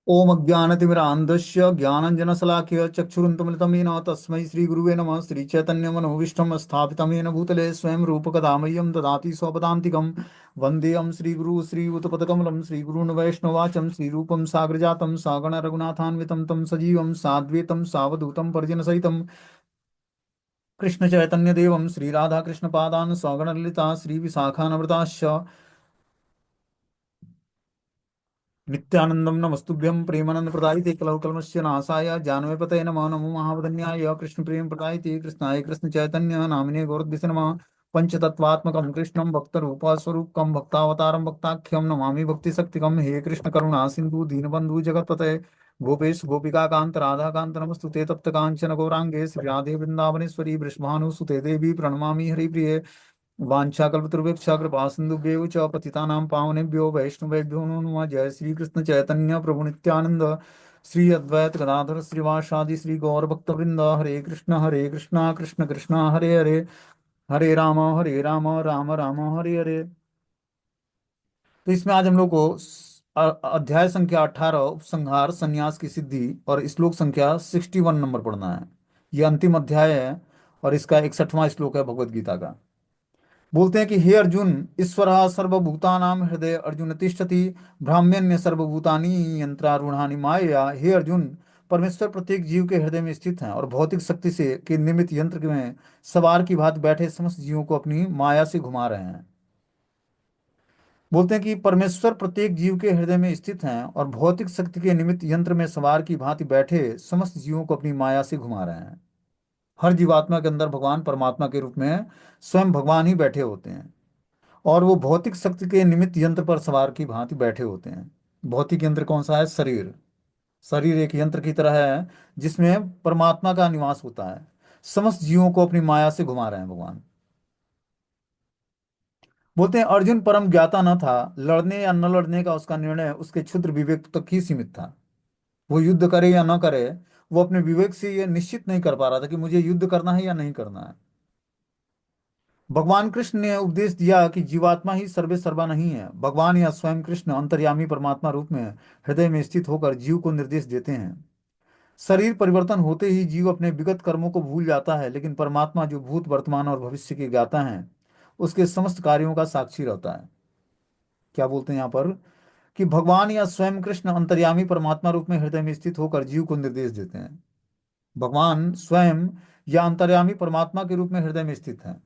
ओम अज्ञानतिमिरान्धस्य ज्ञानञ्जनशलाकया चक्षुरुन्मिलितं येन तस्मै श्रीगुरुवे नमः। श्रीचैतन्यमनोभीष्टं स्थापितं येन भूतले स्वयं रूपकदा मह्यं ददाति स्वपदान्तिकं। वन्देऽहं श्रीगुरु श्रीयुतपदकमलं श्रीगुरून् वैष्णवाचं श्रीरूपं साग्रजातं सागण रघुनाथान्वितं तं सजीवं साद्वैतं सावधूतं परिजनसहितं कृष्णचैतन्यदेवं श्रीराधाकृष्णपादान् सगणललिता श्रीविशाखान्विताश्च नित्यानंदम नमस्तुभ्यं प्रेमानंद प्रदायिते कलौ कल्मस्य नाशाय जानवे नमो नमो महावदन्याय कृष्ण प्रेम प्रदायिते कृष्णाय कृष्ण चैतन्य नामिने गौरद्विष नमः। पंचतत्वात्मकं कृष्णं भक्तरूपस्वरूपकं भक्तावतारं भक्ताख्यं नमामि भक्तिशक्तिकं। हे कृष्ण करुणा सिंधु दीनबंधु जगत्पते गोपेश गोपिका कांत राधा कांत नमस्तुते तप्त कांचन गौरांगे श्री राधे वृंदावनेश्वरी वृषभानुसुते देवी प्रणमामि हरिप्रिये। वाञ्छाकल्पतरुभ्यश्च कृपा सिन्धुभ्यैव च पतितानां पावनेभ्यो वैष्णवेभ्यो नमो नमः। जय श्री कृष्ण चैतन्य प्रभु नित्यानंद श्री अद्वैत गदाधर श्रीवासादि श्री गौर भक्तवृंद। हरे कृष्णा कृष्ण कृष्णा हरे हरे, हरे राम राम राम हरे हरे। तो इसमें आज हम लोग को अध्याय संख्या 18 उपसंहार संन्यास की सिद्धि और श्लोक संख्या 61 नंबर पढ़ना है। ये अंतिम अध्याय है और इसका 61वां श्लोक है भगवत गीता का। बोलते हैं कि हे अर्जुन, ईश्वर सर्वभूतानां हृदय अर्जुन तिष्ठति भ्राम्यन्य सर्वभूतानि यंत्रारूढ़ानि मायया। हे अर्जुन, परमेश्वर प्रत्येक जीव के हृदय में स्थित हैं और भौतिक शक्ति से के निमित्त यंत्र में सवार की भांति बैठे समस्त जीवों को अपनी माया से घुमा रहे हैं। बोलते हैं कि परमेश्वर प्रत्येक जीव के हृदय में स्थित हैं और भौतिक शक्ति के निमित्त यंत्र में सवार की भांति बैठे समस्त जीवों को अपनी माया से घुमा रहे हैं। हर जीवात्मा के अंदर भगवान परमात्मा के रूप में स्वयं भगवान ही बैठे होते हैं और वो भौतिक शक्ति के निमित्त यंत्र पर सवार की भांति बैठे होते हैं। भौतिक यंत्र कौन सा है? शरीर। शरीर एक यंत्र की तरह है जिसमें परमात्मा का निवास होता है। समस्त जीवों को अपनी माया से घुमा रहे हैं भगवान। बोलते हैं अर्जुन परम ज्ञाता न था, लड़ने या न लड़ने का उसका निर्णय उसके क्षुद्र विवेक तक ही सीमित था। वो युद्ध करे या न करे, वो अपने विवेक से ये निश्चित नहीं कर पा रहा था कि मुझे युद्ध करना है या नहीं करना है। भगवान कृष्ण ने उपदेश दिया कि जीवात्मा ही सर्वे सर्वा नहीं है। भगवान या स्वयं कृष्ण अंतर्यामी परमात्मा रूप में हृदय में स्थित होकर जीव को निर्देश देते हैं। शरीर परिवर्तन होते ही जीव अपने विगत कर्मों को भूल जाता है, लेकिन परमात्मा जो भूत वर्तमान और भविष्य के ज्ञाता है उसके समस्त कार्यों का साक्षी रहता है। क्या बोलते हैं यहाँ पर कि भगवान या स्वयं कृष्ण अंतर्यामी परमात्मा रूप में हृदय में स्थित होकर जीव को निर्देश देते हैं। भगवान स्वयं या अंतर्यामी परमात्मा के रूप में हृदय में स्थित है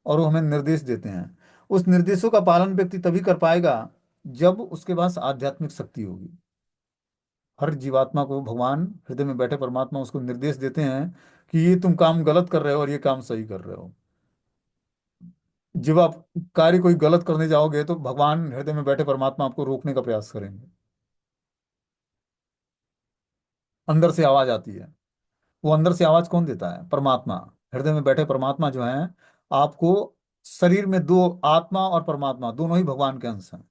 और वो हमें निर्देश देते हैं। उस निर्देशों का पालन व्यक्ति तभी कर पाएगा जब उसके पास आध्यात्मिक शक्ति होगी। हर जीवात्मा को भगवान हृदय में बैठे परमात्मा उसको निर्देश देते हैं कि ये तुम काम गलत कर रहे हो और ये काम सही कर रहे हो। जब आप कार्य कोई गलत करने जाओगे तो भगवान हृदय में बैठे परमात्मा आपको रोकने का प्रयास करेंगे। अंदर से आवाज आती है। वो अंदर से आवाज कौन देता है? परमात्मा। हृदय में बैठे परमात्मा जो है आपको, शरीर में दो आत्मा और परमात्मा दोनों ही भगवान के अंश हैं।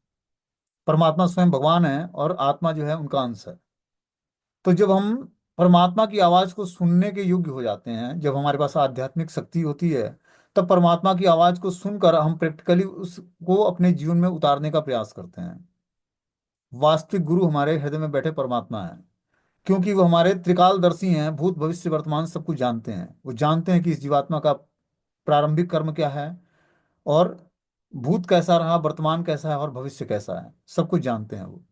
परमात्मा स्वयं भगवान है और आत्मा जो है उनका अंश है। तो जब हम परमात्मा की आवाज को सुनने के योग्य हो जाते हैं, जब हमारे पास आध्यात्मिक शक्ति होती है, तब परमात्मा की आवाज को सुनकर हम प्रैक्टिकली उसको अपने जीवन में उतारने का प्रयास करते हैं। वास्तविक गुरु हमारे हृदय में बैठे परमात्मा है, क्योंकि वो हमारे त्रिकालदर्शी हैं, भूत भविष्य वर्तमान सब कुछ जानते हैं। वो जानते हैं कि इस जीवात्मा का प्रारंभिक कर्म क्या है और भूत कैसा रहा, वर्तमान कैसा है और भविष्य कैसा है, सब कुछ जानते हैं वो।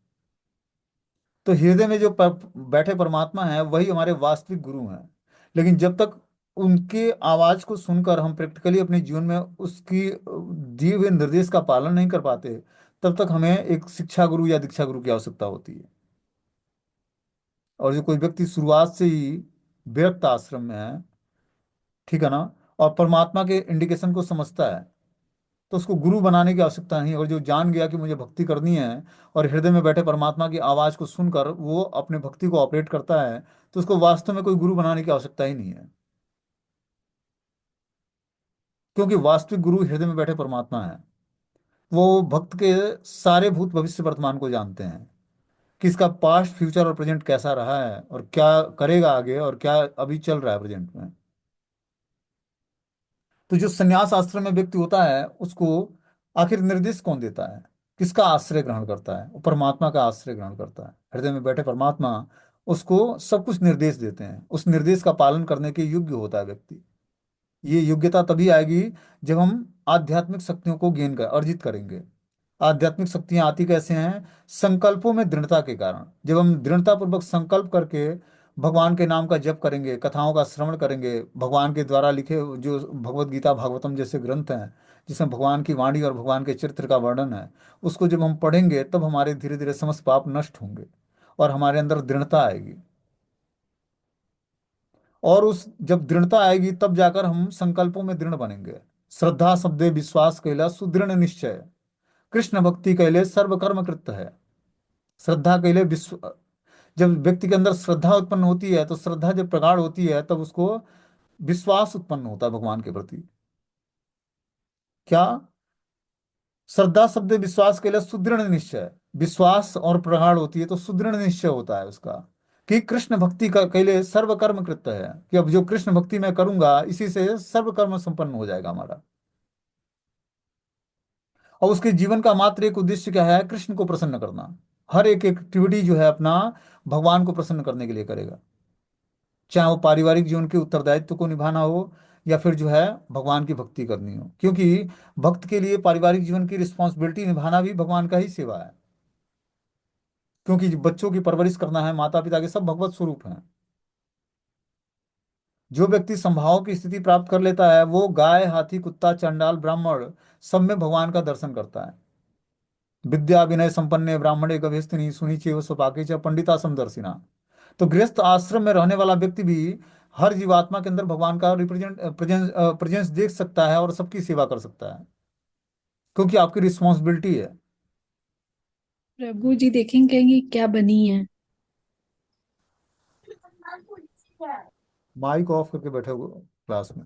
तो हृदय में जो बैठे परमात्मा है वही हमारे वास्तविक गुरु हैं। लेकिन जब तक उनके आवाज को सुनकर हम प्रैक्टिकली अपने जीवन में उसकी दिए हुए निर्देश का पालन नहीं कर पाते, तब तक हमें एक शिक्षा गुरु या दीक्षा गुरु की आवश्यकता होती है। और जो कोई व्यक्ति शुरुआत से ही विरक्त आश्रम में है, ठीक है ना, और परमात्मा के इंडिकेशन को समझता है, तो उसको गुरु बनाने की आवश्यकता नहीं। और जो जान गया कि मुझे भक्ति करनी है और हृदय में बैठे परमात्मा की आवाज को सुनकर वो अपने भक्ति को ऑपरेट करता है, तो उसको वास्तव में कोई गुरु बनाने की आवश्यकता ही नहीं है, क्योंकि वास्तविक गुरु हृदय में बैठे परमात्मा है। वो भक्त के सारे भूत भविष्य वर्तमान को जानते हैं कि इसका पास्ट फ्यूचर और प्रेजेंट कैसा रहा है और क्या करेगा आगे और क्या अभी चल रहा है प्रेजेंट में। तो जो संन्यास आश्रम में व्यक्ति होता है उसको आखिर निर्देश कौन देता है? किसका आश्रय ग्रहण करता है? वो परमात्मा का आश्रय ग्रहण करता है। हृदय में बैठे परमात्मा उसको सब कुछ निर्देश देते हैं, उस निर्देश का पालन करने के योग्य होता है व्यक्ति। ये योग्यता तभी आएगी जब हम आध्यात्मिक शक्तियों को गेन कर अर्जित करेंगे। आध्यात्मिक शक्तियां आती कैसे हैं? संकल्पों में दृढ़ता के कारण। जब हम दृढ़ता पूर्वक संकल्प करके भगवान के नाम का जप करेंगे, कथाओं का श्रवण करेंगे, भगवान के द्वारा लिखे जो भगवत गीता भागवतम जैसे ग्रंथ हैं जिसमें भगवान की वाणी और भगवान के चरित्र का वर्णन है, उसको जब हम पढ़ेंगे तब हमारे धीरे धीरे समस्त पाप नष्ट होंगे और हमारे अंदर दृढ़ता आएगी। और उस जब दृढ़ता आएगी तब जाकर हम संकल्पों में दृढ़ बनेंगे। श्रद्धा शब्दे विश्वास कैला सुदृढ़ निश्चय, कृष्ण भक्ति कैले सर्व कर्म कृत है। श्रद्धा कैले विश्व, जब व्यक्ति के अंदर श्रद्धा उत्पन्न होती है तो श्रद्धा जब प्रगाढ़ होती है तब उसको विश्वास उत्पन्न होता है भगवान के प्रति। क्या? श्रद्धा शब्द विश्वास के लिए सुदृढ़ निश्चय, विश्वास और प्रगाढ़ होती है तो सुदृढ़ निश्चय होता है उसका कि कृष्ण भक्ति का कैले सर्व कर्म कृत है, कि अब जो कृष्ण भक्ति मैं करूंगा इसी से सर्व कर्म संपन्न हो जाएगा हमारा। और उसके जीवन का मात्र एक उद्देश्य क्या है? कृष्ण को प्रसन्न करना। हर एक एक्टिविटी जो है अपना भगवान को प्रसन्न करने के लिए करेगा, चाहे वो पारिवारिक जीवन के उत्तरदायित्व को निभाना हो या फिर जो है भगवान की भक्ति करनी हो, क्योंकि भक्त के लिए पारिवारिक जीवन की रिस्पॉन्सिबिलिटी निभाना भी भगवान का ही सेवा है। क्योंकि जो बच्चों की परवरिश करना है, माता पिता के सब भगवत स्वरूप हैं। जो व्यक्ति संभाव की स्थिति प्राप्त कर लेता है वो गाय हाथी कुत्ता चंडाल ब्राह्मण सब में भगवान का दर्शन करता है। विद्या विनय संपन्ने ब्राह्मणे गभेस्तिनी सुनी चेव स्वपाके च पंडिता समदर्शिना। तो गृहस्थ आश्रम में रहने वाला व्यक्ति भी हर जीवात्मा के अंदर भगवान का प्रेजेंस देख सकता है और सबकी सेवा कर सकता है, क्योंकि आपकी रिस्पॉन्सिबिलिटी है। प्रभु जी देखेंगे, कहेंगे क्या बनी है। माइक ऑफ करके बैठे हुए क्लास में।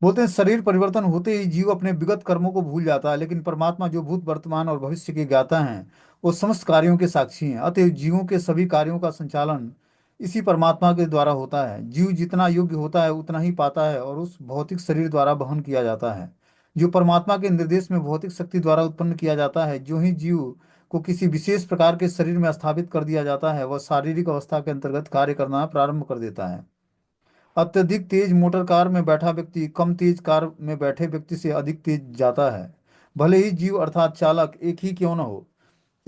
बोलते हैं शरीर परिवर्तन होते ही जीव अपने विगत कर्मों को भूल जाता है, लेकिन परमात्मा जो भूत वर्तमान और भविष्य के ज्ञाता हैं वो समस्त कार्यों के साक्षी हैं। अतएव जीवों के सभी कार्यों का संचालन इसी परमात्मा के द्वारा होता है। जीव जितना योग्य होता है उतना ही पाता है और उस भौतिक शरीर द्वारा वहन किया जाता है जो परमात्मा के निर्देश में भौतिक शक्ति द्वारा उत्पन्न किया जाता है। जो ही जीव को किसी विशेष प्रकार के शरीर में स्थापित कर दिया जाता है वह शारीरिक अवस्था के अंतर्गत कार्य करना प्रारंभ कर देता है। अत्यधिक तेज मोटर कार में बैठा व्यक्ति कम तेज कार में बैठे व्यक्ति से अधिक तेज जाता है, भले ही जीव अर्थात चालक एक ही क्यों न हो।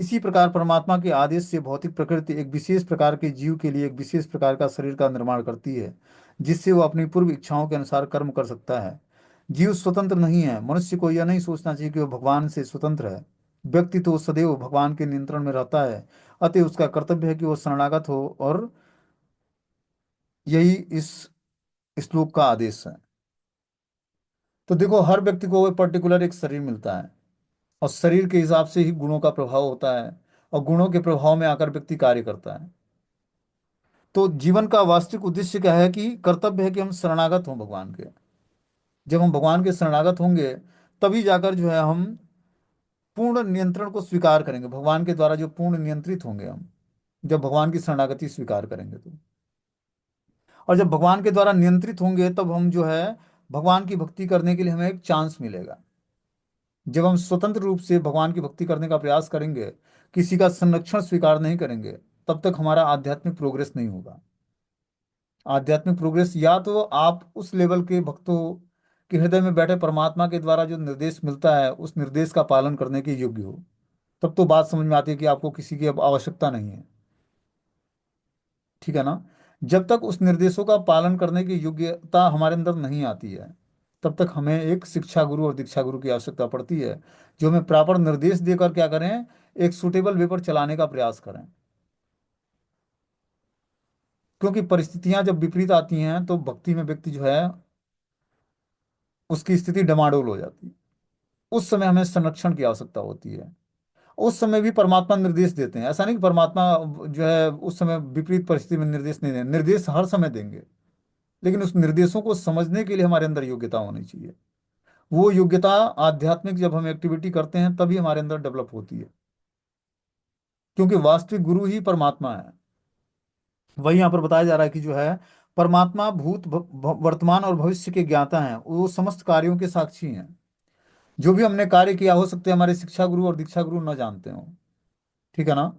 इसी प्रकार परमात्मा के आदेश से भौतिक प्रकृति एक विशेष प्रकार के जीव के लिए एक विशेष प्रकार का शरीर का निर्माण करती है, जिससे वो अपनी पूर्व इच्छाओं के अनुसार कर्म कर सकता है। जीव स्वतंत्र नहीं है। मनुष्य को यह नहीं सोचना चाहिए कि वो भगवान से स्वतंत्र है। व्यक्ति तो सदैव भगवान के नियंत्रण में रहता है, अतः उसका कर्तव्य है कि वो शरणागत हो, और यही इस श्लोक का आदेश है। तो देखो हर व्यक्ति को पर्टिकुलर एक शरीर मिलता है और शरीर के हिसाब से ही गुणों का प्रभाव होता है और गुणों के प्रभाव में आकर व्यक्ति कार्य करता है। तो जीवन का वास्तविक उद्देश्य क्या है? कि कर्तव्य है कि हम शरणागत हों भगवान के। जब हम भगवान के शरणागत होंगे तभी जाकर जो है हम पूर्ण नियंत्रण को स्वीकार करेंगे, भगवान के द्वारा जो पूर्ण नियंत्रित होंगे हम, जब भगवान की शरणागति स्वीकार करेंगे तो। और जब भगवान के द्वारा नियंत्रित होंगे तब हम जो है भगवान की भक्ति करने के लिए हमें एक चांस मिलेगा। जब हम स्वतंत्र रूप से भगवान की भक्ति करने का प्रयास करेंगे, किसी का संरक्षण स्वीकार नहीं करेंगे, तब तक हमारा आध्यात्मिक प्रोग्रेस नहीं होगा। आध्यात्मिक प्रोग्रेस या तो आप उस लेवल के भक्तों के हृदय में बैठे परमात्मा के द्वारा जो निर्देश मिलता है उस निर्देश का पालन करने के योग्य हो, तब तो बात समझ में आती है कि आपको किसी की अब आवश्यकता नहीं है। ठीक है ना? जब तक उस निर्देशों का पालन करने की योग्यता हमारे अंदर नहीं आती है तब तक हमें एक शिक्षा गुरु और दीक्षा गुरु की आवश्यकता पड़ती है, जो हमें प्रॉपर निर्देश देकर क्या करें, एक सुटेबल वे पर चलाने का प्रयास करें। क्योंकि परिस्थितियां जब विपरीत आती हैं तो भक्ति में व्यक्ति जो है उसकी स्थिति डमाडोल हो जाती है। उस समय हमें संरक्षण की आवश्यकता होती है। उस समय भी परमात्मा निर्देश देते हैं, ऐसा नहीं कि परमात्मा जो है उस समय विपरीत परिस्थिति में निर्देश नहीं देंगे, निर्देश हर समय देंगे, लेकिन उस निर्देशों को समझने के लिए हमारे अंदर योग्यता होनी चाहिए। वो योग्यता आध्यात्मिक जब हम एक्टिविटी करते हैं तभी हमारे अंदर डेवलप होती है। क्योंकि वास्तविक गुरु ही परमात्मा है। वही यहाँ पर बताया जा रहा है कि जो है परमात्मा भूत वर्तमान और भविष्य के ज्ञाता हैं, वो समस्त कार्यों के साक्षी हैं। जो भी हमने कार्य किया, हो सकते हैं हमारे शिक्षा गुरु और दीक्षा गुरु न जानते हो, ठीक है ना,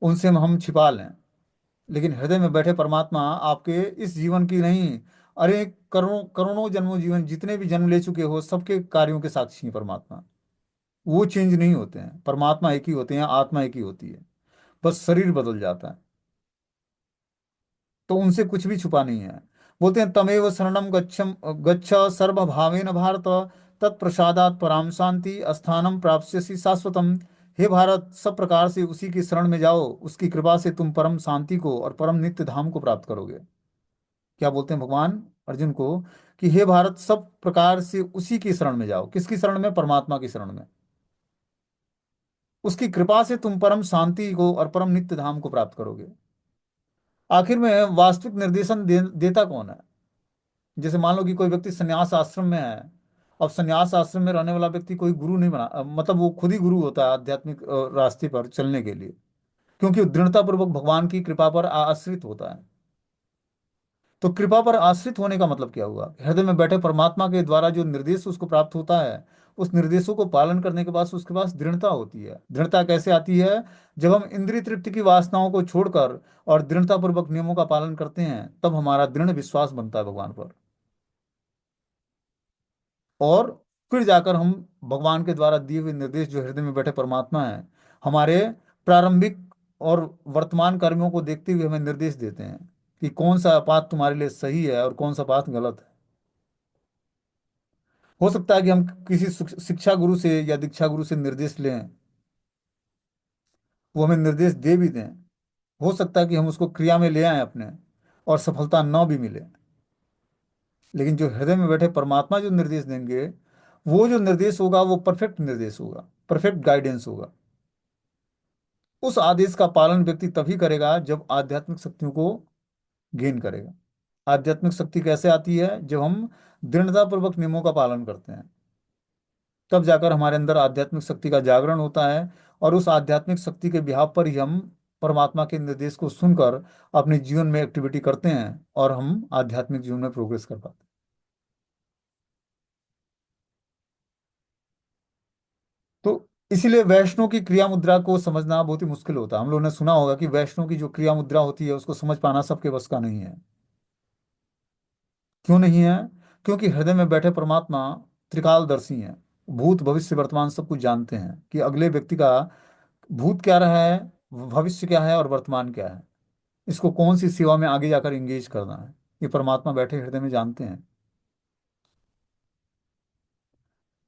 उनसे हम छिपा लें, लेकिन हृदय में बैठे परमात्मा आपके इस जीवन की नहीं, अरे करोड़ों करोड़ों जन्मों जीवन जितने भी जन्म ले चुके हो सबके कार्यों के साक्षी हैं परमात्मा। वो चेंज नहीं होते हैं, परमात्मा एक ही होते हैं, आत्मा एक ही होती है, बस शरीर बदल जाता है। तो उनसे कुछ भी छुपा नहीं है। बोलते हैं तमेव शरणम गच्छम गच्छ सर्वभावेन भारत, तत्प्रसादात पराम शांति स्थानम प्राप्स्यसि शाश्वतम। हे भारत, सब प्रकार से उसी की शरण में जाओ, उसकी कृपा से तुम परम शांति को और परम नित्य धाम को प्राप्त करोगे। क्या बोलते हैं भगवान अर्जुन को कि हे भारत, सब प्रकार से उसी की शरण में जाओ। किसकी शरण में? परमात्मा की शरण में। उसकी कृपा से तुम परम शांति को और परम नित्य धाम को प्राप्त करोगे। आखिर में वास्तविक निर्देशन देता कौन है? जैसे मान लो कि कोई व्यक्ति संन्यास आश्रम में है। अब संन्यास आश्रम में रहने वाला व्यक्ति कोई गुरु नहीं बना, मतलब वो खुद ही गुरु होता है आध्यात्मिक रास्ते पर चलने के लिए, क्योंकि वो दृढ़तापूर्वक भगवान की कृपा पर आश्रित होता है। तो कृपा पर आश्रित होने का मतलब क्या हुआ? हृदय में बैठे परमात्मा के द्वारा जो निर्देश उसको प्राप्त होता है, उस निर्देशों को पालन करने के बाद उसके पास दृढ़ता होती है। दृढ़ता कैसे आती है? जब हम इंद्रिय तृप्ति की वासनाओं को छोड़कर और दृढ़तापूर्वक नियमों का पालन करते हैं, तब हमारा दृढ़ विश्वास बनता है भगवान पर। और फिर जाकर हम भगवान के द्वारा दिए हुए निर्देश, जो हृदय में बैठे परमात्मा है, हमारे प्रारंभिक और वर्तमान कर्मों को देखते हुए हमें निर्देश देते हैं कि कौन सा पाथ तुम्हारे लिए सही है और कौन सा पाथ गलत है। हो सकता है कि हम किसी शिक्षा गुरु से या दीक्षा गुरु से निर्देश लें, वो हमें निर्देश दे भी दें। हो सकता है कि हम उसको क्रिया में ले आए अपने, और सफलता न भी मिले। लेकिन जो हृदय में बैठे परमात्मा जो निर्देश देंगे, वो जो निर्देश होगा वो परफेक्ट निर्देश होगा, परफेक्ट गाइडेंस होगा। उस आदेश का पालन व्यक्ति तभी करेगा जब आध्यात्मिक शक्तियों को गेन करेगा। आध्यात्मिक शक्ति कैसे आती है? जब हम दृढ़तापूर्वक नियमों का पालन करते हैं, तब जाकर हमारे अंदर आध्यात्मिक शक्ति का जागरण होता है। और उस आध्यात्मिक शक्ति के बिहाव पर ही हम परमात्मा के निर्देश को सुनकर अपने जीवन में एक्टिविटी करते हैं, और हम आध्यात्मिक जीवन में प्रोग्रेस कर पाते हैं। तो इसीलिए वैष्णव की क्रिया मुद्रा को समझना बहुत ही मुश्किल होता है। हम लोगों ने सुना होगा कि वैष्णव की जो क्रिया मुद्रा होती है उसको समझ पाना सबके बस का नहीं है। क्यों नहीं है? क्योंकि हृदय में बैठे परमात्मा त्रिकालदर्शी हैं। भूत भविष्य वर्तमान सब कुछ जानते हैं कि अगले व्यक्ति का भूत क्या रहा है, भविष्य क्या है और वर्तमान क्या है, इसको कौन सी सेवा में आगे जाकर एंगेज करना है, ये परमात्मा बैठे हृदय में जानते हैं।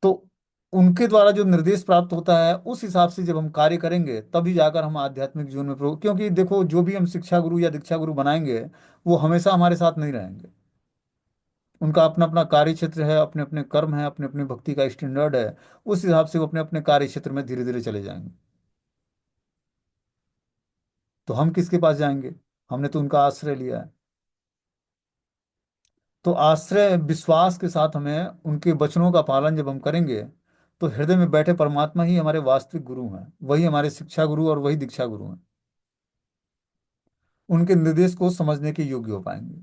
तो उनके द्वारा जो निर्देश प्राप्त होता है, उस हिसाब से जब हम कार्य करेंगे तभी जाकर हम आध्यात्मिक जीवन में क्योंकि देखो, जो भी हम शिक्षा गुरु या दीक्षा गुरु बनाएंगे, वो हमेशा हमारे साथ नहीं रहेंगे। उनका अपना अपना कार्य क्षेत्र है, अपने अपने कर्म है, अपने अपने भक्ति का स्टैंडर्ड है। उस हिसाब से वो अपने अपने कार्य क्षेत्र में धीरे धीरे चले जाएंगे। तो हम किसके पास जाएंगे? हमने तो उनका आश्रय लिया है। तो आश्रय विश्वास के साथ हमें उनके वचनों का पालन जब हम करेंगे, तो हृदय में बैठे परमात्मा ही हमारे वास्तविक गुरु हैं। वही हमारे शिक्षा गुरु और वही दीक्षा गुरु हैं। उनके निर्देश को समझने के योग्य हो पाएंगे।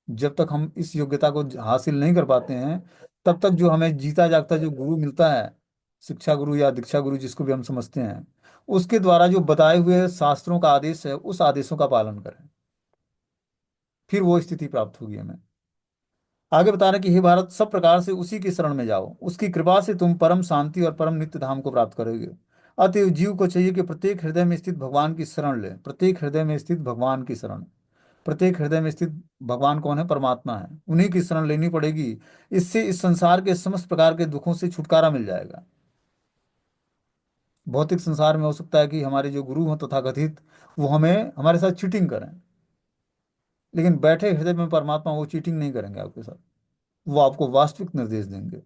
जब तक हम इस योग्यता को हासिल नहीं कर पाते हैं, तब तक जो हमें जीता जागता जो गुरु मिलता है, शिक्षा गुरु या दीक्षा गुरु जिसको भी हम समझते हैं, उसके द्वारा जो बताए हुए शास्त्रों का आदेश है, उस आदेशों का पालन करें, फिर वो स्थिति प्राप्त होगी हमें। आगे बता रहे कि हे भारत, सब प्रकार से उसी की शरण में जाओ, उसकी कृपा से तुम परम शांति और परम नित्य धाम को प्राप्त करोगे। अतएव जीव को चाहिए कि प्रत्येक हृदय में स्थित भगवान की शरण ले। प्रत्येक हृदय में स्थित भगवान की शरण, प्रत्येक हृदय में स्थित भगवान कौन है? परमात्मा है। उन्हीं की शरण लेनी पड़ेगी। इससे इस संसार के समस्त प्रकार के दुखों से छुटकारा मिल जाएगा। भौतिक संसार में हो सकता है कि हमारे जो गुरु हों तथाकथित, वो हमें हमारे साथ चीटिंग करें, लेकिन बैठे हृदय में परमात्मा वो चीटिंग नहीं करेंगे आपके साथ। वो आपको वास्तविक निर्देश देंगे।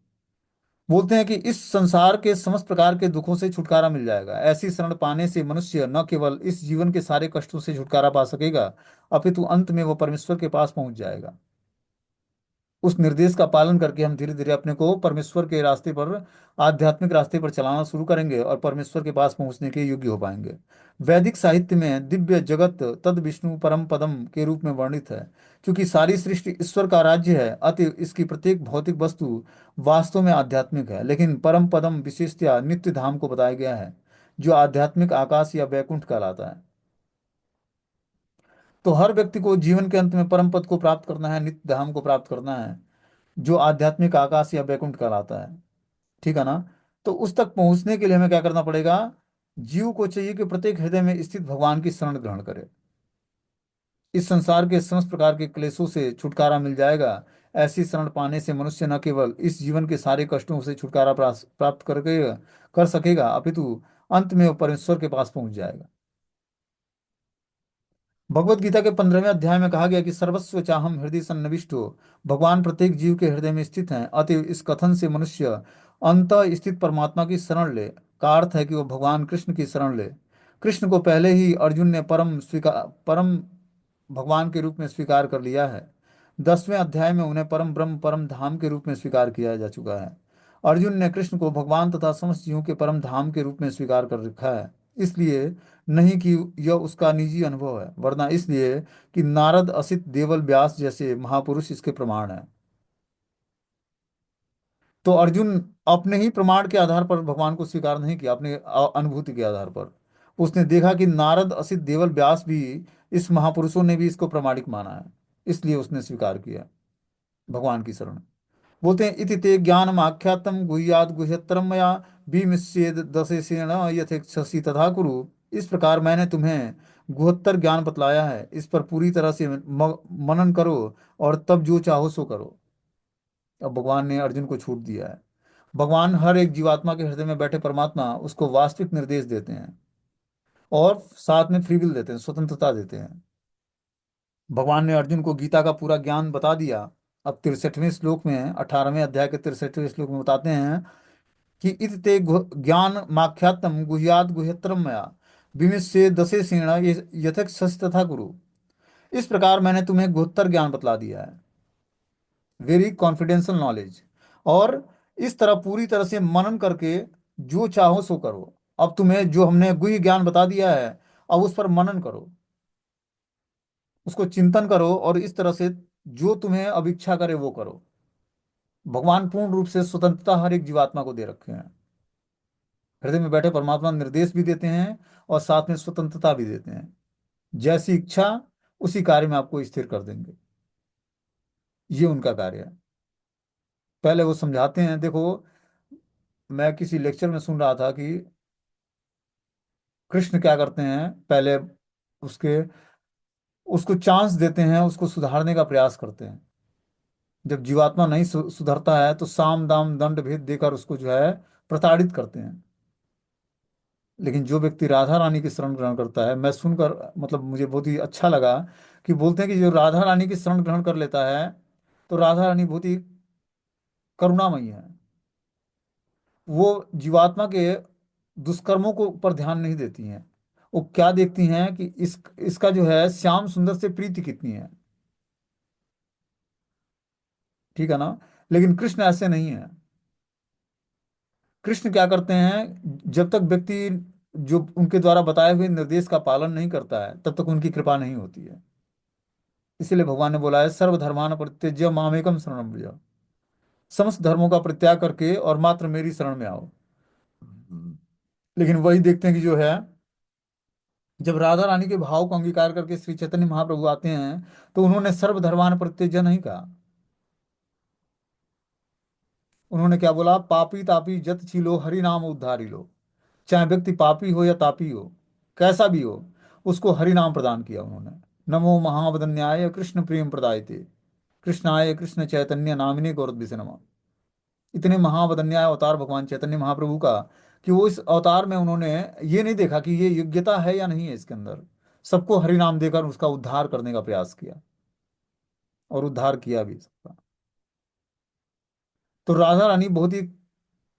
बोलते हैं कि इस संसार के समस्त प्रकार के दुखों से छुटकारा मिल जाएगा। ऐसी शरण पाने से मनुष्य न केवल इस जीवन के सारे कष्टों से छुटकारा पा सकेगा, अपितु अंत में वो परमेश्वर के पास पहुंच जाएगा। उस निर्देश का पालन करके हम धीरे धीरे अपने को परमेश्वर के रास्ते पर, आध्यात्मिक रास्ते पर चलाना शुरू करेंगे और परमेश्वर के पास पहुंचने के योग्य हो पाएंगे। वैदिक साहित्य में दिव्य जगत तद विष्णु परम पदम के रूप में वर्णित है। क्योंकि सारी सृष्टि ईश्वर का राज्य है, अतः इसकी प्रत्येक भौतिक वस्तु वास्तव में आध्यात्मिक है, लेकिन परम पदम विशेषतया नित्य धाम को बताया गया है, जो आध्यात्मिक आकाश या वैकुंठ कहलाता है। तो हर व्यक्ति को जीवन के अंत में परम पद को प्राप्त करना है, नित्य धाम को प्राप्त करना है, जो आध्यात्मिक आकाश या वैकुंठ कहलाता है। ठीक है ना? तो उस तक पहुंचने के लिए हमें क्या करना पड़ेगा? जीव को चाहिए कि प्रत्येक हृदय में स्थित भगवान की शरण ग्रहण करे। इस संसार के समस्त प्रकार के क्लेशों से छुटकारा मिल जाएगा। ऐसी शरण पाने से मनुष्य न केवल इस जीवन के सारे कष्टों से छुटकारा प्राप्त करके कर सकेगा, अपितु अंत में वो परमेश्वर के पास पहुंच जाएगा। भगवत गीता के 15वें अध्याय में कहा गया कि सर्वस्व चाहम हृदय सन्निविष्टो, भगवान प्रत्येक जीव के हृदय में स्थित हैं। अतएव इस कथन से मनुष्य अंत स्थित परमात्मा की शरण ले, का अर्थ है कि वो भगवान कृष्ण की शरण ले। कृष्ण को पहले ही अर्जुन ने परम भगवान के रूप में स्वीकार कर लिया है। 10वें अध्याय में उन्हें परम ब्रह्म परम धाम के रूप में स्वीकार किया जा चुका है। अर्जुन ने कृष्ण को भगवान तथा समस्त जीवों के परम धाम के रूप में स्वीकार कर रखा है। इसलिए नहीं कि यह उसका निजी अनुभव है, वरना इसलिए कि नारद, असित, देवल, व्यास जैसे महापुरुष इसके प्रमाण हैं। तो अर्जुन अपने ही प्रमाण के आधार पर भगवान को स्वीकार नहीं किया, अपने अनुभूति के आधार पर। उसने देखा कि नारद, असित, देवल, व्यास भी, इस महापुरुषों ने भी इसको प्रमाणिक माना है, इसलिए उसने स्वीकार किया भगवान की शरण। बोलते हैं, इति ते ज्ञानम आख्यातम गुह्यात गुह्यतरम मया भीमस्येद दशेषेण यथेक्षसि तथा कुरु। इस प्रकार मैंने तुम्हें गुहत्तर ज्ञान बतलाया है, इस पर पूरी तरह से मनन करो और तब जो चाहो सो करो। अब भगवान ने अर्जुन को छूट दिया है। भगवान हर एक जीवात्मा के हृदय में बैठे परमात्मा उसको वास्तविक निर्देश देते हैं और साथ में फ्री विल देते हैं, स्वतंत्रता देते हैं। भगवान ने अर्जुन को गीता का पूरा ज्ञान बता दिया। अब 63वें श्लोक में, 18वें अध्याय के 63वें श्लोक में बताते हैं कि इत ते ज्ञान माख्यातम गुह्यात गुह्यतरम मया विमिष्य दशे सेण यथक सच तथा कुरु। इस प्रकार मैंने तुम्हें गुह्यतर ज्ञान बतला दिया है, वेरी कॉन्फिडेंशियल नॉलेज। और इस तरह पूरी तरह से मनन करके जो चाहो सो करो। अब तुम्हें जो हमने गुह्य ज्ञान बता दिया है, अब उस पर मनन करो, उसको चिंतन करो और इस तरह से जो तुम्हें अब इच्छा करे वो करो। भगवान पूर्ण रूप से स्वतंत्रता हर एक जीवात्मा को दे रखे हैं। हृदय में बैठे परमात्मा निर्देश भी देते हैं और साथ में स्वतंत्रता भी देते हैं। जैसी इच्छा उसी कार्य में आपको स्थिर कर देंगे। ये उनका कार्य है। पहले वो समझाते हैं। देखो, मैं किसी लेक्चर में सुन रहा था कि कृष्ण क्या करते हैं, पहले उसके उसको चांस देते हैं, उसको सुधारने का प्रयास करते हैं। जब जीवात्मा नहीं सुधरता है तो साम दाम दंड भेद देकर उसको जो है प्रताड़ित करते हैं। लेकिन जो व्यक्ति राधा रानी की शरण ग्रहण करता है, मैं सुनकर मतलब मुझे बहुत ही अच्छा लगा कि बोलते हैं कि जो राधा रानी की शरण ग्रहण कर लेता है तो राधा रानी बहुत ही करुणामयी है। वो जीवात्मा के दुष्कर्मों को पर ध्यान नहीं देती हैं। वो क्या देखती हैं कि इसका जो है श्याम सुंदर से प्रीति कितनी है। ठीक है ना? लेकिन कृष्ण ऐसे नहीं है। कृष्ण क्या करते हैं, जब तक व्यक्ति जो उनके द्वारा बताए हुए निर्देश का पालन नहीं करता है तब तक उनकी कृपा नहीं होती है। इसीलिए भगवान ने बोला है, सर्वधर्मान परित्यज्य मामेकम शरणम व्रज। समस्त धर्मों का परित्याग करके और मात्र मेरी शरण में आओ। लेकिन वही देखते हैं कि जो है, जब राधा रानी के भाव को अंगीकार करके श्री चैतन्य महाप्रभु आते हैं तो उन्होंने सर्वधर्मान परित्यज्य नहीं कहा। उन्होंने क्या बोला? पापी तापी जत छीलो हरि नाम उद्धारी लो। चाहे व्यक्ति पापी हो या तापी हो, कैसा भी हो, उसको हरि नाम प्रदान किया उन्होंने। नमो महावदन्याय कृष्ण प्रेम प्रदायते कृष्णाय कृष्ण चैतन्य नामिने गौरद्विषे नमः। इतने महावदन्याय अवतार भगवान चैतन्य महाप्रभु का कि वो इस अवतार में उन्होंने ये नहीं देखा कि ये योग्यता है या नहीं है इसके अंदर। सबको हरि नाम देकर उसका उद्धार करने का प्रयास किया और उद्धार किया भी सबका। तो राधा रानी बहुत ही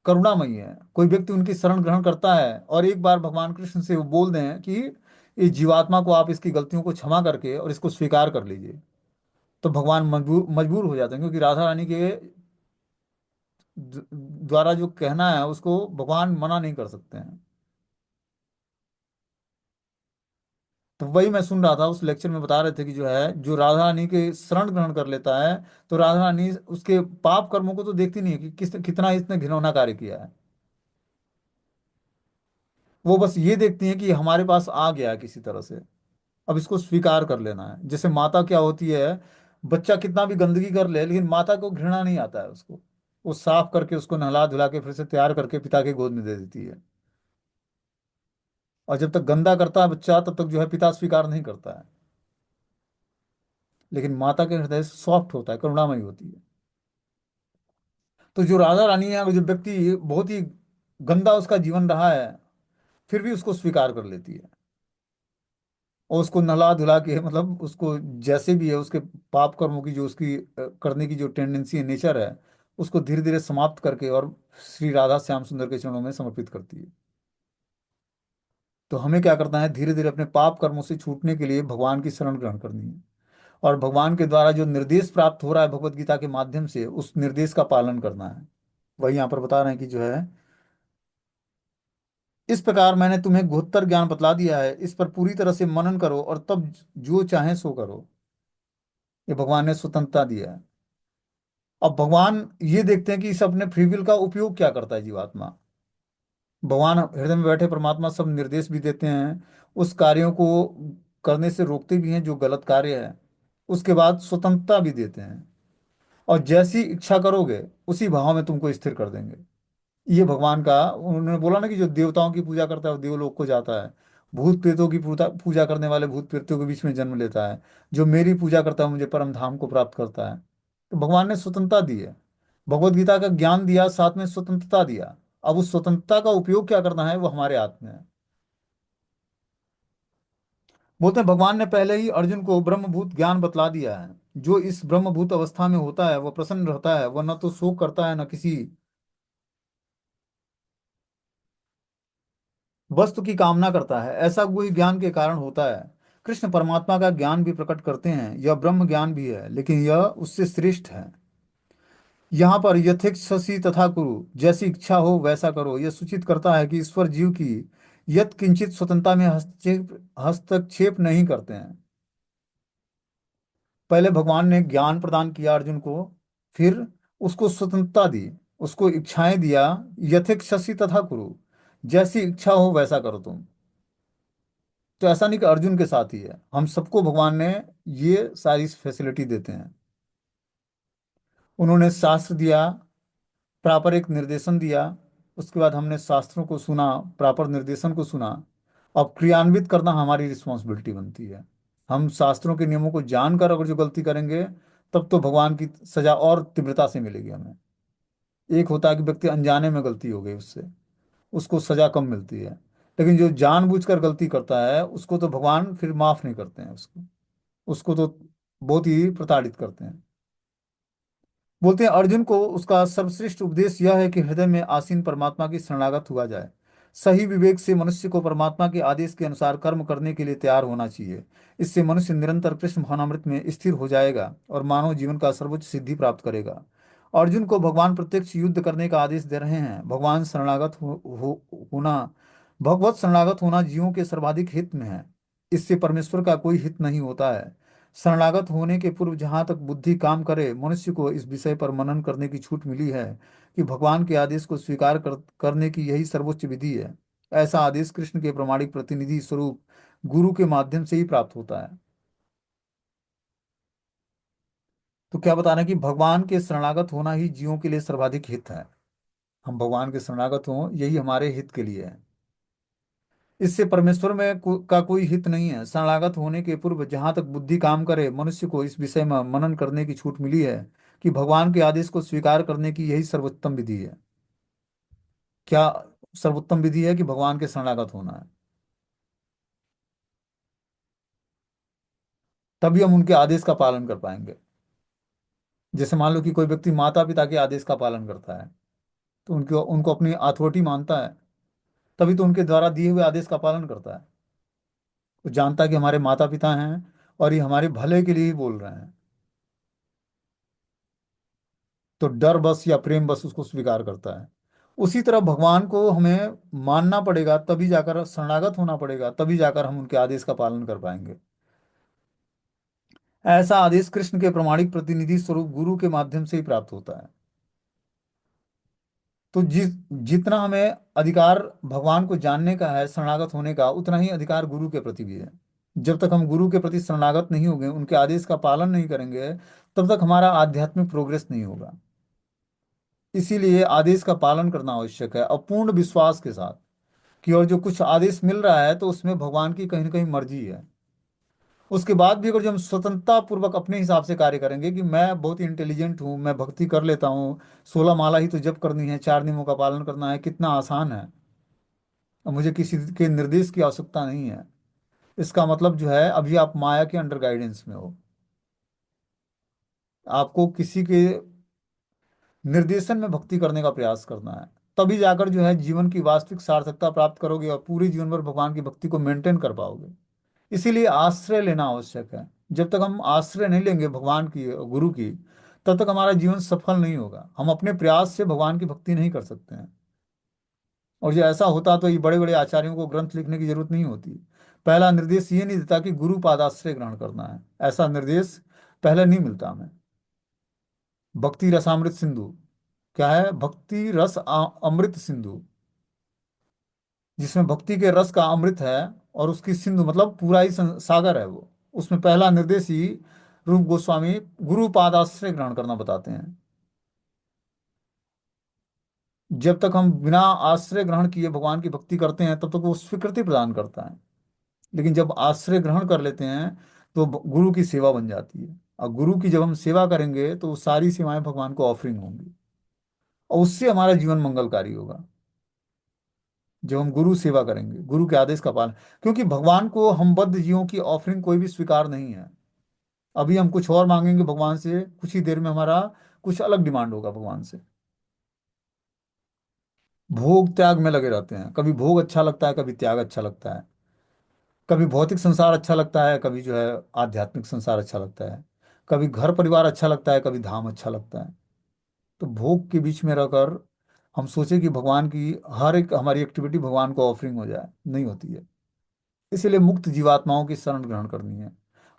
करुणामयी है। कोई व्यक्ति उनकी शरण ग्रहण करता है और एक बार भगवान कृष्ण से वो बोल दें कि इस जीवात्मा को आप इसकी गलतियों को क्षमा करके और इसको स्वीकार कर लीजिए, तो भगवान मजबूर मजबूर हो जाते हैं, क्योंकि राधा रानी के द्वारा जो कहना है उसको भगवान मना नहीं कर सकते हैं। तो वही मैं सुन रहा था, उस लेक्चर में बता रहे थे कि जो है, जो राधा रानी के शरण ग्रहण कर लेता है, तो राधा रानी उसके पाप कर्मों को तो देखती नहीं है कि किस कितना इसने घिनौना कार्य किया है। वो बस ये देखती हैं कि हमारे पास आ गया है किसी तरह से, अब इसको स्वीकार कर लेना है। जैसे माता क्या होती है, बच्चा कितना भी गंदगी कर ले, लेकिन माता को घृणा नहीं आता है उसको। वो साफ करके उसको नहला धुला के फिर से तैयार करके पिता के गोद में दे देती है। और जब तक गंदा करता है बच्चा, तब तक जो है पिता स्वीकार नहीं करता है। लेकिन माता के हृदय सॉफ्ट होता है, करुणामयी होती है। तो जो राधा रानी है, जो व्यक्ति बहुत ही गंदा उसका जीवन रहा है, फिर भी उसको स्वीकार कर लेती है। और उसको नहला धुला के, मतलब उसको जैसे भी है उसके पाप कर्मों की जो उसकी करने की जो टेंडेंसी है, नेचर है, उसको धीरे धीरे समाप्त करके और श्री राधा श्याम सुंदर के चरणों में समर्पित करती है। तो हमें क्या करना है, धीरे धीरे अपने पाप कर्मों से छूटने के लिए भगवान की शरण ग्रहण करनी है। और भगवान के द्वारा जो निर्देश प्राप्त हो रहा है भगवत गीता के माध्यम से, उस निर्देश का पालन करना है। वही यहाँ पर बता रहे हैं कि जो है, इस प्रकार मैंने तुम्हें गुहत्तर ज्ञान बतला दिया है, इस पर पूरी तरह से मनन करो और तब जो चाहे सो करो। ये भगवान ने स्वतंत्रता दिया है। अब भगवान ये देखते हैं कि इस अपने फ्री विल का उपयोग क्या करता है जीवात्मा। भगवान हृदय में बैठे परमात्मा सब निर्देश भी देते हैं, उस कार्यों को करने से रोकते भी हैं जो गलत कार्य है, उसके बाद स्वतंत्रता भी देते हैं। और जैसी इच्छा करोगे उसी भाव में तुमको स्थिर कर देंगे। ये भगवान का, उन्होंने बोला ना कि जो देवताओं की पूजा करता है वो देवलोक को जाता है, भूत प्रेतों की पूजा पूजा करने वाले भूत प्रेतों के बीच में जन्म लेता है, जो मेरी पूजा करता है मुझे परम धाम को प्राप्त करता है। तो भगवान ने स्वतंत्रता दी है, भगवत गीता का ज्ञान दिया, साथ में स्वतंत्रता दिया। अब उस स्वतंत्रता का उपयोग क्या करना है वो हमारे हाथ में है। बोलते हैं भगवान ने पहले ही अर्जुन को ब्रह्मभूत ज्ञान बतला दिया है। जो इस ब्रह्मभूत अवस्था में होता है वह प्रसन्न रहता है, वह न तो शोक करता है न किसी वस्तु की कामना करता है। ऐसा वही ज्ञान के कारण होता है। कृष्ण परमात्मा का ज्ञान भी प्रकट करते हैं, यह ब्रह्म ज्ञान भी है, लेकिन यह उससे श्रेष्ठ है। यहाँ पर यथेच्छसि तथा कुरु, जैसी इच्छा हो वैसा करो, यह सूचित करता है कि ईश्वर जीव की यत किंचित स्वतंत्रता में हस्तक्षेप नहीं करते हैं। पहले भगवान ने ज्ञान प्रदान किया अर्जुन को, फिर उसको स्वतंत्रता दी, उसको इच्छाएं दिया। यथेच्छसि तथा कुरु, जैसी इच्छा हो वैसा करो तुम। तो ऐसा नहीं कि अर्जुन के साथ ही है, हम सबको भगवान ने ये सारी फैसिलिटी देते हैं। उन्होंने शास्त्र दिया, प्रॉपर एक निर्देशन दिया, उसके बाद हमने शास्त्रों को सुना, प्रॉपर निर्देशन को सुना। अब क्रियान्वित करना हमारी रिस्पॉन्सिबिलिटी बनती है। हम शास्त्रों के नियमों को जानकर अगर जो गलती करेंगे, तब तो भगवान की सजा और तीव्रता से मिलेगी हमें। एक होता है कि व्यक्ति अनजाने में गलती हो गई उससे, उसको सजा कम मिलती है। लेकिन जो जानबूझकर गलती करता है उसको तो भगवान फिर माफ नहीं करते हैं, उसको उसको तो बहुत ही प्रताड़ित करते हैं। बोलते हैं अर्जुन को उसका सर्वश्रेष्ठ उपदेश यह है कि हृदय में आसीन परमात्मा की शरणागत हुआ जाए। सही विवेक से मनुष्य को परमात्मा के आदेश के अनुसार कर्म करने के लिए तैयार होना चाहिए। इससे मनुष्य निरंतर कृष्ण भावनामृत में स्थिर हो जाएगा और मानव जीवन का सर्वोच्च सिद्धि प्राप्त करेगा। अर्जुन को भगवान प्रत्यक्ष युद्ध करने का आदेश दे रहे हैं। भगवान शरणागत होना, भगवत शरणागत होना जीवों के सर्वाधिक हित में है। इससे परमेश्वर का कोई हित नहीं होता है। शरणागत होने के पूर्व जहाँ तक बुद्धि काम करे, मनुष्य को इस विषय पर मनन करने की छूट मिली है कि भगवान के आदेश को स्वीकार करने की यही सर्वोच्च विधि है। ऐसा आदेश कृष्ण के प्रामाणिक प्रतिनिधि स्वरूप गुरु के माध्यम से ही प्राप्त होता है। तो क्या बता रहे हैं कि भगवान के शरणागत होना ही जीवों के लिए सर्वाधिक हित है। हम भगवान के शरणागत हों, यही हमारे हित के लिए है। इससे परमेश्वर में का कोई हित नहीं है। शरणागत होने के पूर्व जहां तक बुद्धि काम करे, मनुष्य को इस विषय में मनन करने की छूट मिली है कि भगवान के आदेश को स्वीकार करने की यही सर्वोत्तम विधि है। क्या सर्वोत्तम विधि है कि भगवान के शरणागत होना है। तभी हम उनके आदेश का पालन कर पाएंगे। जैसे मान लो कि कोई व्यक्ति माता पिता के आदेश का पालन करता है, तो उनको उनको अपनी अथॉरिटी मानता है, तभी तो उनके द्वारा दिए हुए आदेश का पालन करता है। वो जानता है कि हमारे माता पिता हैं और ये हमारे भले के लिए ही बोल रहे हैं। तो डर बस या प्रेम बस उसको स्वीकार करता है। उसी तरह भगवान को हमें मानना पड़ेगा, तभी जाकर शरणागत होना पड़ेगा, तभी जाकर हम उनके आदेश का पालन कर पाएंगे। ऐसा आदेश कृष्ण के प्रमाणिक प्रतिनिधि स्वरूप गुरु के माध्यम से ही प्राप्त होता है। तो जितना हमें अधिकार भगवान को जानने का है, शरणागत होने का, उतना ही अधिकार गुरु के प्रति भी है। जब तक हम गुरु के प्रति शरणागत नहीं होंगे, उनके आदेश का पालन नहीं करेंगे, तब तक हमारा आध्यात्मिक प्रोग्रेस नहीं होगा। इसीलिए आदेश का पालन करना आवश्यक है, और पूर्ण विश्वास के साथ कि और जो कुछ आदेश मिल रहा है तो उसमें भगवान की कहीं ना कहीं मर्जी है। उसके बाद भी अगर जो हम स्वतंत्रता पूर्वक अपने हिसाब से कार्य करेंगे कि मैं बहुत ही इंटेलिजेंट हूँ, मैं भक्ति कर लेता हूँ, 16 माला ही तो जप करनी है, 4 नियमों का पालन करना है, कितना आसान है, और मुझे किसी के निर्देश की आवश्यकता नहीं है, इसका मतलब जो है अभी आप माया के अंडर गाइडेंस में हो। आपको किसी के निर्देशन में भक्ति करने का प्रयास करना है, तभी जाकर जो है जीवन की वास्तविक सार्थकता प्राप्त करोगे और पूरे जीवन भर भगवान की भक्ति को मेंटेन कर पाओगे। इसीलिए आश्रय लेना आवश्यक है। जब तक हम आश्रय नहीं लेंगे भगवान की, गुरु की, तब तक हमारा जीवन सफल नहीं होगा। हम अपने प्रयास से भगवान की भक्ति नहीं कर सकते हैं। और जो ऐसा होता तो ये बड़े बड़े आचार्यों को ग्रंथ लिखने की जरूरत नहीं होती। पहला निर्देश ये नहीं देता कि गुरु पादाश्रय ग्रहण करना है, ऐसा निर्देश पहले नहीं मिलता हमें। भक्ति रसामृत सिंधु क्या है? भक्ति रस अमृत सिंधु, जिसमें भक्ति के रस का अमृत है, और उसकी सिंधु मतलब पूरा ही सागर है वो। उसमें पहला निर्देश ही रूप गोस्वामी गुरु पादाश्रय ग्रहण करना बताते हैं। जब तक हम बिना आश्रय ग्रहण किए भगवान की भक्ति करते हैं, तब तक वो स्वीकृति प्रदान करता है। लेकिन जब आश्रय ग्रहण कर लेते हैं, तो गुरु की सेवा बन जाती है। और गुरु की जब हम सेवा करेंगे तो वो सारी सेवाएं भगवान को ऑफरिंग होंगी, और उससे हमारा जीवन मंगलकारी होगा। जब हम गुरु सेवा करेंगे, गुरु के आदेश का पालन, क्योंकि भगवान को हम बद्ध जीवों की ऑफरिंग कोई भी स्वीकार नहीं है। अभी हम कुछ और मांगेंगे भगवान से, कुछ ही देर में हमारा कुछ अलग डिमांड होगा भगवान से। भोग त्याग में लगे रहते हैं, कभी भोग अच्छा लगता है, कभी त्याग अच्छा लगता है, कभी भौतिक संसार अच्छा लगता है, कभी जो है आध्यात्मिक संसार अच्छा लगता है, कभी घर परिवार अच्छा लगता है, कभी धाम अच्छा लगता है। तो भोग के बीच में रहकर हम सोचे कि भगवान की हर एक हमारी एक्टिविटी भगवान को ऑफरिंग हो जाए, नहीं होती है। इसीलिए मुक्त जीवात्माओं की शरण ग्रहण करनी है।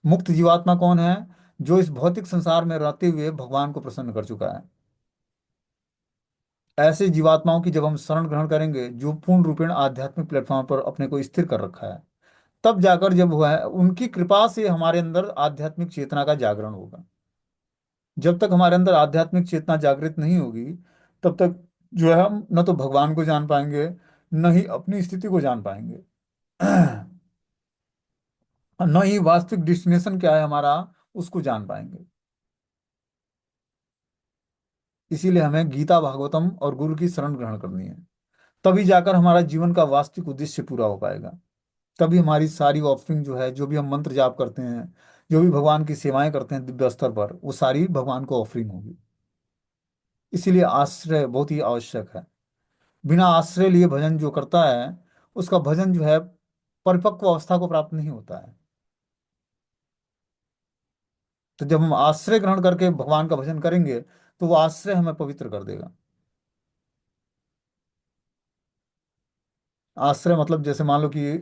मुक्त जीवात्मा कौन है? जो इस भौतिक संसार में रहते हुए भगवान को प्रसन्न कर चुका है। ऐसे जीवात्माओं की जब हम शरण ग्रहण करेंगे, जो पूर्ण रूपेण आध्यात्मिक प्लेटफॉर्म पर अपने को स्थिर कर रखा है, तब जाकर जब हुआ है उनकी कृपा से हमारे अंदर आध्यात्मिक चेतना का जागरण होगा। जब तक हमारे अंदर आध्यात्मिक चेतना जागृत नहीं होगी, तब तक जो है हम न तो भगवान को जान पाएंगे, न ही अपनी स्थिति को जान पाएंगे, और न ही वास्तविक डेस्टिनेशन क्या है हमारा, उसको जान पाएंगे। इसीलिए हमें गीता भागवतम और गुरु की शरण ग्रहण करनी है। तभी जाकर हमारा जीवन का वास्तविक उद्देश्य पूरा हो पाएगा। तभी हमारी सारी ऑफरिंग जो है, जो भी हम मंत्र जाप करते हैं, जो भी भगवान की सेवाएं करते हैं दिव्य स्तर पर, वो सारी भगवान को ऑफरिंग होगी। इसीलिए आश्रय बहुत ही आवश्यक है। बिना आश्रय लिए भजन जो करता है, उसका भजन जो है परिपक्व अवस्था को प्राप्त नहीं होता है। तो जब हम आश्रय ग्रहण करके भगवान का भजन करेंगे, तो वो आश्रय हमें पवित्र कर देगा। आश्रय मतलब जैसे मान लो कि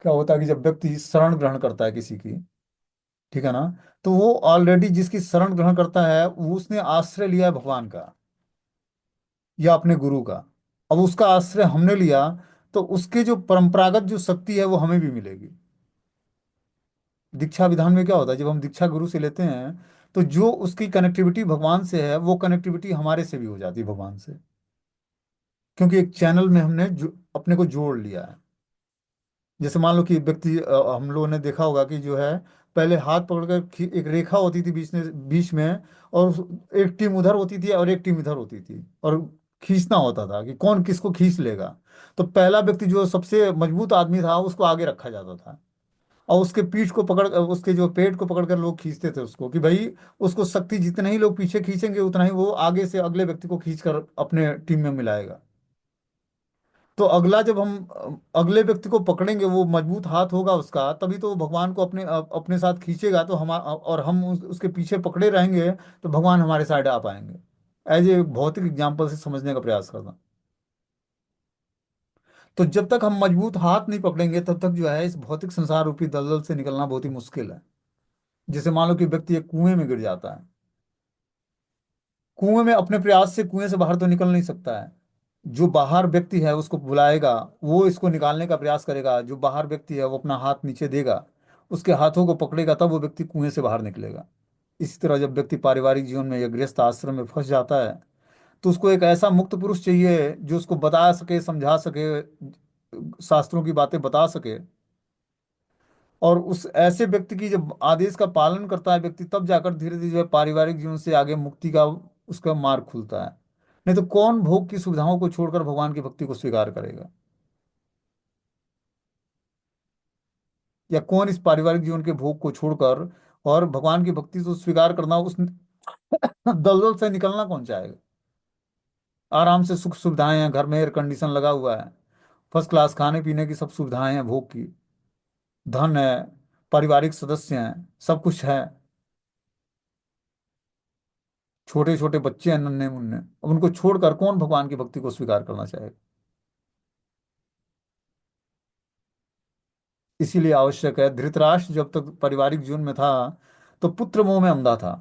क्या होता है कि जब व्यक्ति शरण ग्रहण करता है किसी की, ठीक है ना, तो वो ऑलरेडी जिसकी शरण ग्रहण करता है, वो उसने आश्रय लिया है भगवान का या अपने गुरु का। अब उसका आश्रय हमने लिया, तो उसके जो परंपरागत जो शक्ति है वो हमें भी मिलेगी। दीक्षा विधान में क्या होता है, जब हम दीक्षा गुरु से लेते हैं, तो जो उसकी कनेक्टिविटी भगवान से है, वो कनेक्टिविटी हमारे से भी हो जाती है भगवान से, क्योंकि एक चैनल में हमने अपने को जोड़ लिया है। जैसे मान लो कि व्यक्ति, हम लोगों ने देखा होगा कि जो है पहले हाथ पकड़कर एक रेखा होती थी बीच में, और एक टीम उधर होती थी और एक टीम इधर होती थी, और खींचना होता था कि कौन किसको खींच लेगा। तो पहला व्यक्ति जो सबसे मजबूत आदमी था, उसको आगे रखा जाता था, और उसके पीठ को पकड़, उसके जो पेट को पकड़कर लोग खींचते थे उसको, कि भाई उसको शक्ति जितने ही लोग पीछे खींचेंगे, उतना ही वो आगे से अगले व्यक्ति को खींचकर अपने टीम में मिलाएगा। तो अगला जब हम अगले व्यक्ति को पकड़ेंगे, वो मजबूत हाथ होगा उसका, तभी तो वो भगवान को अपने साथ खींचेगा, तो हम और हम उसके पीछे पकड़े रहेंगे, तो भगवान हमारे साइड आ पाएंगे। एज ए भौतिक एग्जाम्पल से समझने का प्रयास करना। तो जब तक हम मजबूत हाथ नहीं पकड़ेंगे तब तक जो है इस भौतिक संसार रूपी दलदल से निकलना बहुत ही मुश्किल है। जैसे मान लो कि व्यक्ति एक कुएं में गिर जाता है, कुएं में अपने प्रयास से कुएं से बाहर तो निकल नहीं सकता है। जो बाहर व्यक्ति है उसको बुलाएगा, वो इसको निकालने का प्रयास करेगा। जो बाहर व्यक्ति है वो अपना हाथ नीचे देगा, उसके हाथों को पकड़ेगा, तब वो व्यक्ति कुएं से बाहर निकलेगा। इसी तरह जब व्यक्ति पारिवारिक जीवन में या गृहस्थ आश्रम में फंस जाता है, तो उसको एक ऐसा मुक्त पुरुष चाहिए जो उसको बता सके, समझा सके, शास्त्रों की बातें बता सके। और उस ऐसे व्यक्ति की जब आदेश का पालन करता है व्यक्ति, तब जाकर धीरे धीरे जो है पारिवारिक जीवन से आगे मुक्ति का उसका मार्ग खुलता है। नहीं तो कौन भोग की सुविधाओं को छोड़कर भगवान की भक्ति को स्वीकार करेगा? या कौन इस पारिवारिक जीवन के भोग को छोड़कर और भगवान की भक्ति को स्वीकार करना, उस दलदल से निकलना कौन चाहेगा? आराम से सुख सुविधाएं हैं, घर में एयर कंडीशन लगा हुआ है, फर्स्ट क्लास खाने पीने की सब सुविधाएं हैं, भोग की, धन है, पारिवारिक सदस्य हैं, सब कुछ है, छोटे छोटे बच्चे हैं नन्हे मुन्ने। अब उनको छोड़कर कौन भगवान की भक्ति को स्वीकार करना चाहेगा? इसीलिए आवश्यक है, धृतराष्ट्र जब तक पारिवारिक जीवन में था तो पुत्र मोह में अंधा था।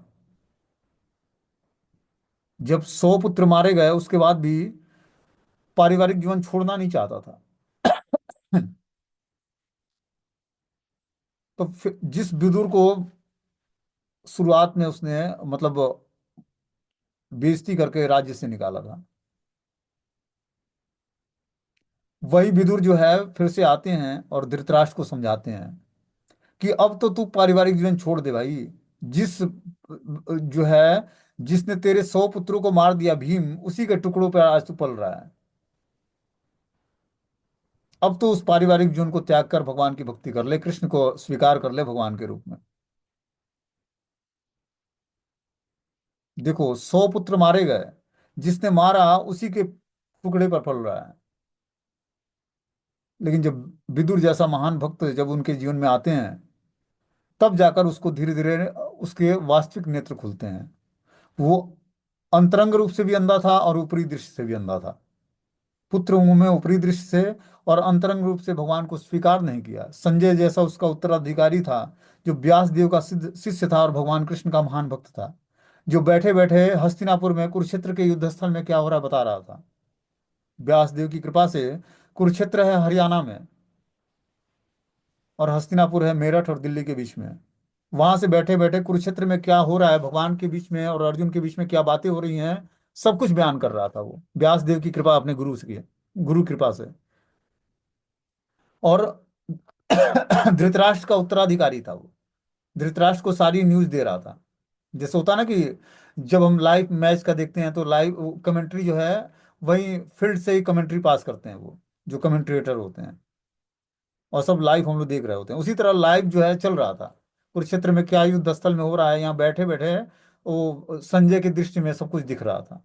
जब 100 पुत्र मारे गए उसके बाद भी पारिवारिक जीवन छोड़ना नहीं चाहता था। तो फिर जिस विदुर को शुरुआत में उसने मतलब बेइज्जती करके राज्य से निकाला था, वही विदुर जो है फिर से आते हैं और धृतराष्ट्र को समझाते हैं कि अब तो तू पारिवारिक जीवन छोड़ दे भाई। जिस जो है जिसने तेरे 100 पुत्रों को मार दिया भीम, उसी के टुकड़ों पर आज तू पल रहा है। अब तो उस पारिवारिक जीवन को त्याग कर भगवान की भक्ति कर ले, कृष्ण को स्वीकार कर ले भगवान के रूप में। देखो 100 पुत्र मारे गए, जिसने मारा उसी के टुकड़े पर पल रहा है। लेकिन जब विदुर जैसा महान भक्त जब उनके जीवन में आते हैं, तब जाकर उसको धीरे धीरे उसके वास्तविक नेत्र खुलते हैं। वो अंतरंग रूप से भी अंधा था और ऊपरी दृष्टि से भी अंधा था। पुत्र मुंह में ऊपरी दृष्टि से और अंतरंग रूप से भगवान को स्वीकार नहीं किया। संजय जैसा उसका उत्तराधिकारी था, जो व्यास देव का सिद्ध शिष्य था और भगवान कृष्ण का महान भक्त था, जो बैठे बैठे हस्तिनापुर में कुरुक्षेत्र के युद्ध स्थल में क्या हो रहा है बता रहा था। व्यास देव की कृपा से कुरुक्षेत्र है हरियाणा में, और हस्तिनापुर है मेरठ और दिल्ली के बीच में। वहां से बैठे बैठे कुरुक्षेत्र में क्या हो रहा है, भगवान के बीच में और अर्जुन के बीच में क्या बातें हो रही हैं, सब कुछ बयान कर रहा था वो, व्यास देव की कृपा, अपने गुरु से, गुरु कृपा से। और धृतराष्ट्र का उत्तराधिकारी था वो, धृतराष्ट्र को सारी न्यूज दे रहा था। जैसे होता ना कि जब हम लाइव मैच का देखते हैं तो लाइव कमेंट्री जो है वही फील्ड से ही कमेंट्री पास करते हैं वो, जो कमेंट्रेटर होते हैं, और सब लाइव हम लोग देख रहे होते हैं। उसी तरह लाइव जो है चल रहा था, कुरुक्षेत्र में क्या युद्ध स्थल में हो रहा है, यहाँ बैठे बैठे वो संजय की दृष्टि में सब कुछ दिख रहा था।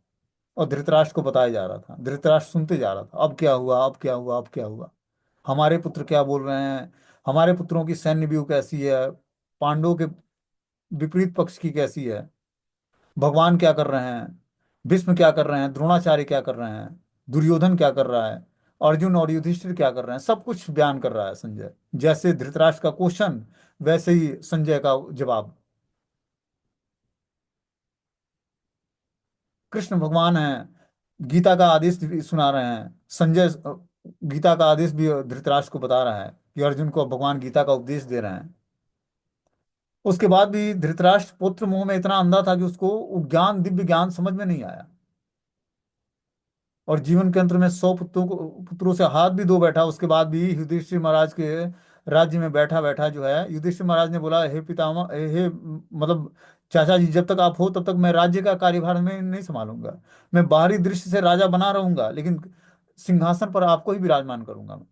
और धृतराष्ट्र को बताया जा रहा था, धृतराष्ट्र सुनते जा रहा था, अब क्या हुआ, अब क्या हुआ, अब क्या हुआ, हमारे पुत्र क्या बोल रहे हैं, हमारे पुत्रों की सैन्य व्यूह कैसी है, पांडवों के विपरीत पक्ष की कैसी है, भगवान क्या कर रहे हैं, भीष्म क्या कर रहे हैं, द्रोणाचार्य क्या कर रहे हैं, दुर्योधन क्या कर रहा है, अर्जुन और युधिष्ठिर क्या कर रहे हैं, सब कुछ बयान कर रहा है संजय। जैसे धृतराष्ट्र का क्वेश्चन, वैसे ही संजय का जवाब। कृष्ण भगवान है, गीता का आदेश भी सुना रहे हैं संजय, गीता का आदेश भी धृतराष्ट्र को बता रहा है कि अर्जुन को भगवान गीता का उपदेश दे रहे हैं। उसके बाद भी धृतराष्ट्र पुत्र मोह में इतना अंधा था कि उसको वो ज्ञान, दिव्य ज्ञान समझ में नहीं आया। और जीवन के अंत में 100 पुत्रों से हाथ भी धो बैठा, उसके बाद भी युधिष्ठिर महाराज के राज्य में बैठा बैठा जो है, युधिष्ठिर महाराज ने बोला, हे पितामह, हे मतलब चाचा जी, जब तक आप हो तब तक मैं राज्य का कार्यभार में नहीं संभालूंगा। मैं बाहरी दृश्य से राजा बना रहूंगा, लेकिन सिंहासन पर आपको ही विराजमान करूंगा मैं।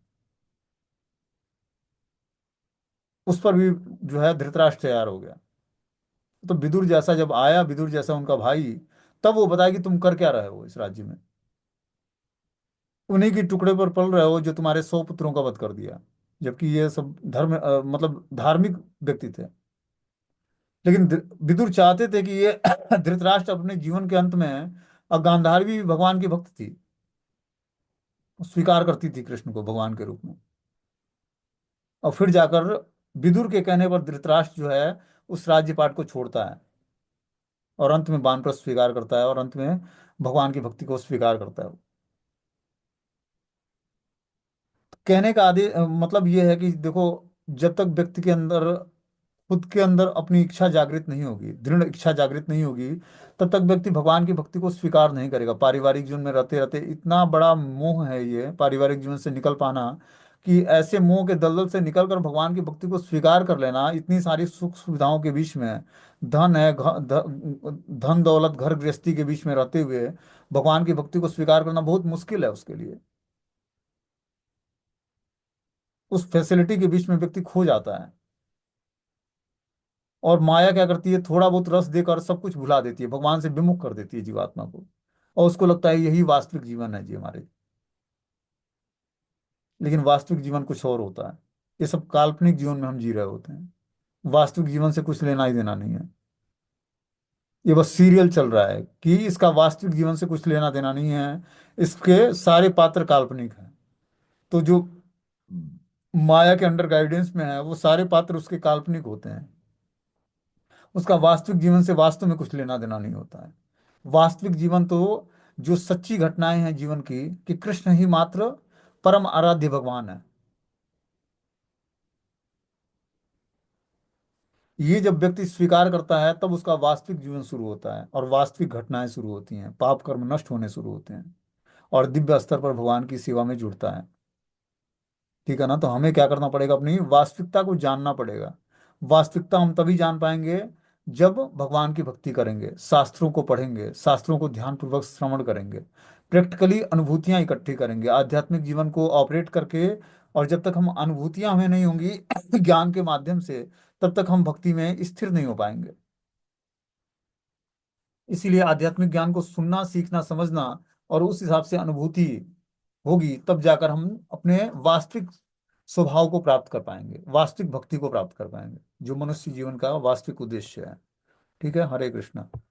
उस पर भी जो है धृतराष्ट्र तैयार हो गया। तो विदुर जैसा जब आया, विदुर जैसा उनका भाई, तब वो बताया कि तुम कर क्या रहे हो इस राज्य में, उन्हीं की टुकड़े पर पल रहे हो जो तुम्हारे 100 पुत्रों का वध कर दिया। जबकि ये सब धर्म मतलब धार्मिक व्यक्ति थे। लेकिन विदुर चाहते थे कि ये धृतराष्ट्र अपने जीवन के अंत में और गांधारी भी भगवान की भक्त थी, स्वीकार करती थी कृष्ण को भगवान के रूप में। और फिर जाकर विदुर के कहने पर धृतराष्ट्र जो है उस राज्यपाट को छोड़ता है, और अंत में वानप्रस्थ स्वीकार करता है, और अंत में भगवान की भक्ति को स्वीकार करता है। कहने का मतलब ये है कि देखो, जब तक व्यक्ति के अंदर, खुद के अंदर अपनी इच्छा जागृत नहीं होगी, दृढ़ इच्छा जागृत नहीं होगी, तब तक व्यक्ति भगवान की भक्ति को स्वीकार नहीं करेगा। पारिवारिक जीवन में रहते रहते इतना बड़ा मोह है ये पारिवारिक जीवन से निकल पाना, कि ऐसे मोह के दलदल से निकलकर भगवान की भक्ति को स्वीकार कर लेना, इतनी सारी सुख सुविधाओं के बीच में, धन है, धन दौलत घर गृहस्थी के बीच में रहते हुए भगवान की भक्ति को स्वीकार करना बहुत मुश्किल है उसके लिए। उस फैसिलिटी के बीच में व्यक्ति खो जाता है। और माया क्या करती है, थोड़ा बहुत रस देकर सब कुछ भुला देती है, भगवान से विमुख कर देती है जीवात्मा को, और उसको लगता है यही वास्तविक जीवन है जी हमारे। लेकिन वास्तविक जीवन कुछ और होता है। ये सब काल्पनिक जीवन में हम जी रहे होते हैं, वास्तविक जीवन से कुछ लेना ही देना नहीं है। ये बस सीरियल चल रहा है कि इसका वास्तविक जीवन से कुछ लेना देना नहीं है, इसके सारे पात्र काल्पनिक हैं। तो जो माया के अंडर गाइडेंस में है वो सारे पात्र उसके काल्पनिक होते हैं, उसका वास्तविक जीवन से वास्तव में कुछ लेना देना नहीं होता है। वास्तविक जीवन तो जो सच्ची घटनाएं हैं जीवन की, कि कृष्ण ही मात्र परम आराध्य भगवान है, ये जब व्यक्ति स्वीकार करता है तब उसका वास्तविक जीवन शुरू होता है, और वास्तविक घटनाएं शुरू होती हैं, पाप कर्म नष्ट होने शुरू होते हैं, और दिव्य स्तर पर भगवान की सेवा में जुड़ता है। ठीक है ना? तो हमें क्या करना पड़ेगा, अपनी वास्तविकता को जानना पड़ेगा। वास्तविकता हम तभी जान पाएंगे जब भगवान की भक्ति करेंगे, शास्त्रों को पढ़ेंगे, शास्त्रों को ध्यानपूर्वक श्रवण करेंगे, प्रैक्टिकली अनुभूतियां इकट्ठी करेंगे आध्यात्मिक जीवन को ऑपरेट करके। और जब तक हम अनुभूतियां हमें नहीं होंगी ज्ञान के माध्यम से, तब तक हम भक्ति में स्थिर नहीं हो पाएंगे। इसीलिए आध्यात्मिक ज्ञान को सुनना, सीखना, समझना, और उस हिसाब से अनुभूति होगी, तब जाकर हम अपने वास्तविक स्वभाव को प्राप्त कर पाएंगे, वास्तविक भक्ति को प्राप्त कर पाएंगे, जो मनुष्य जीवन का वास्तविक उद्देश्य है। ठीक है, हरे कृष्णा।